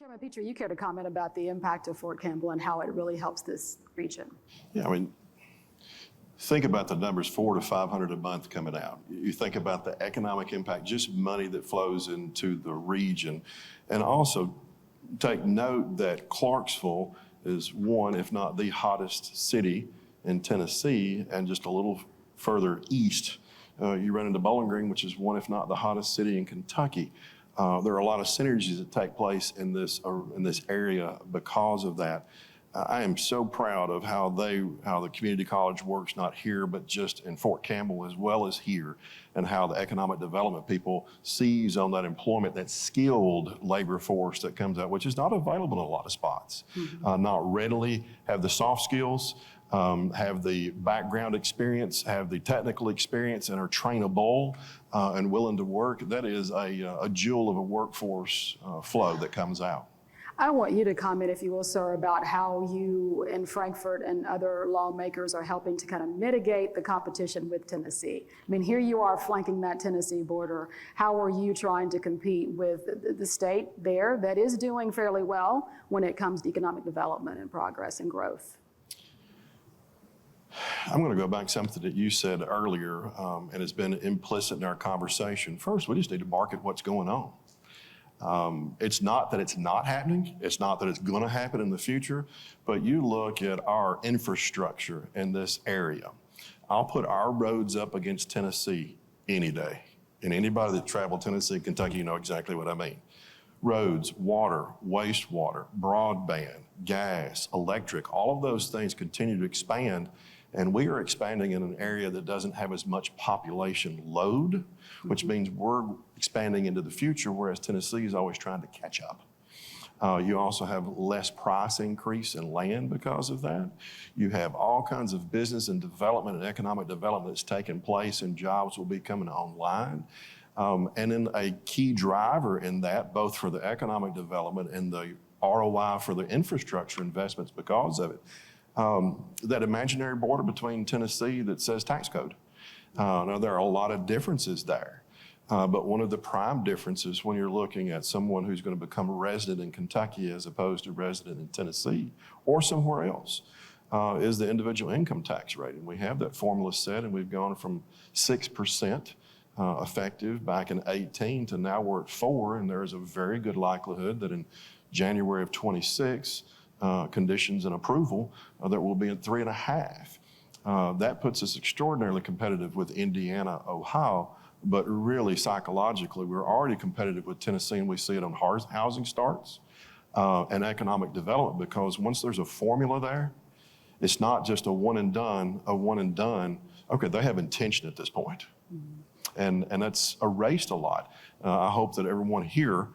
Chairman Petrie, you care to comment about the impact of Fort Campbell and how it really helps this region? Yeah, I mean, think about the numbers, 400 to 500 a month coming out. You think about the economic impact, just money that flows into the region. And also take note that Clarksville is one, if not the hottest city in Tennessee, and just a little further east, you run into Bowling Green, which is one, if not the hottest city in Kentucky. There are a lot of synergies that take place in this area because of that. I am so proud of how the community college works, not here, but just in Fort Campbell as well as here, and how the economic development people seize on that employment, that skilled labor force that comes out, which is not available in a lot of spots. Not readily have the soft skills, have the background experience, have the technical experience, and are trainable and willing to work. That is a jewel of a workforce flow that comes out. I want you to comment, if you will, sir, about how you in Frankfort and other lawmakers are helping to kind of mitigate the competition with Tennessee. I mean, here you are flanking that Tennessee border. How are you trying to compete with the state there that is doing fairly well when it comes to economic development and progress and growth? I'm going to go back to something that you said earlier, and it's been implicit in our conversation. First, we just need to market what's going on. It's not that it's not happening. It's not that it's going to happen in the future, but you look at our infrastructure in this area. I'll put our roads up against Tennessee any day. And anybody that traveled Tennessee, Kentucky, you know exactly what I mean. Roads, water, wastewater, broadband, gas, electric, all of those things continue to expand. And we are expanding in an area that doesn't have as much population load, which means we're expanding into the future, whereas Tennessee is always trying to catch up. You also have less price increase in land because of that. You have all kinds of business and development and economic development that's taking place, and jobs will be coming online. And then a key driver in that, both for the economic development and the ROI for the infrastructure investments because of it, that imaginary border between Tennessee that says tax code. Now, there are a lot of differences there, but one of the prime differences when you're looking at someone who's going to become a resident in Kentucky as opposed to resident in Tennessee or somewhere else is the individual income tax rate. And we have that formula set, and we've gone from 6% effective back in 18 to now we're at 4, and there is a very good likelihood that in January of 26, conditions and approval, that will be at 3.5. That puts us extraordinarily competitive with Indiana, Ohio, but really psychologically, we're already competitive with Tennessee, and we see it on housing starts and economic development, because once there's a formula there, it's not just a one and done. Okay, they have intention at this point. And that's erased a lot. I hope that everyone here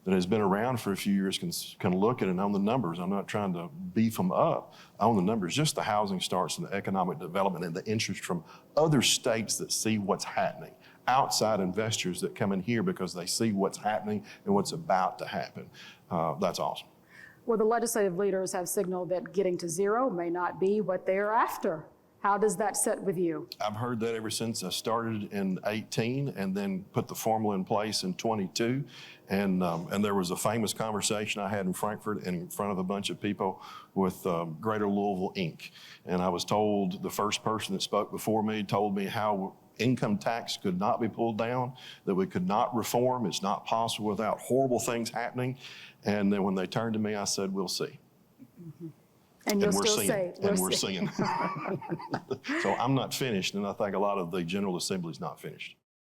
that has been around for a few years can look at it and own the numbers. I'm not trying to beef them up. I own the numbers, just the housing starts and the economic development and the interest from other states that see what's happening. Outside investors that come in here because they see what's happening and what's about to happen. That's awesome. Well, the legislative leaders have signaled that getting to zero may not be what they're after. How does that sit with you? I've heard that ever since I started in 18 and then put the formula in place in 22. And there was a famous conversation I had in Frankfort in front of a bunch of people with Greater Louisville, Inc. And I was told, the first person that spoke before me told me how income tax could not be pulled down, that we could not reform. It's not possible without horrible things happening. And then when they turned to me, I said, we'll see. And you'll still say, we're seeing. So I'm not finished, and I think a lot of the General Assembly is not finished.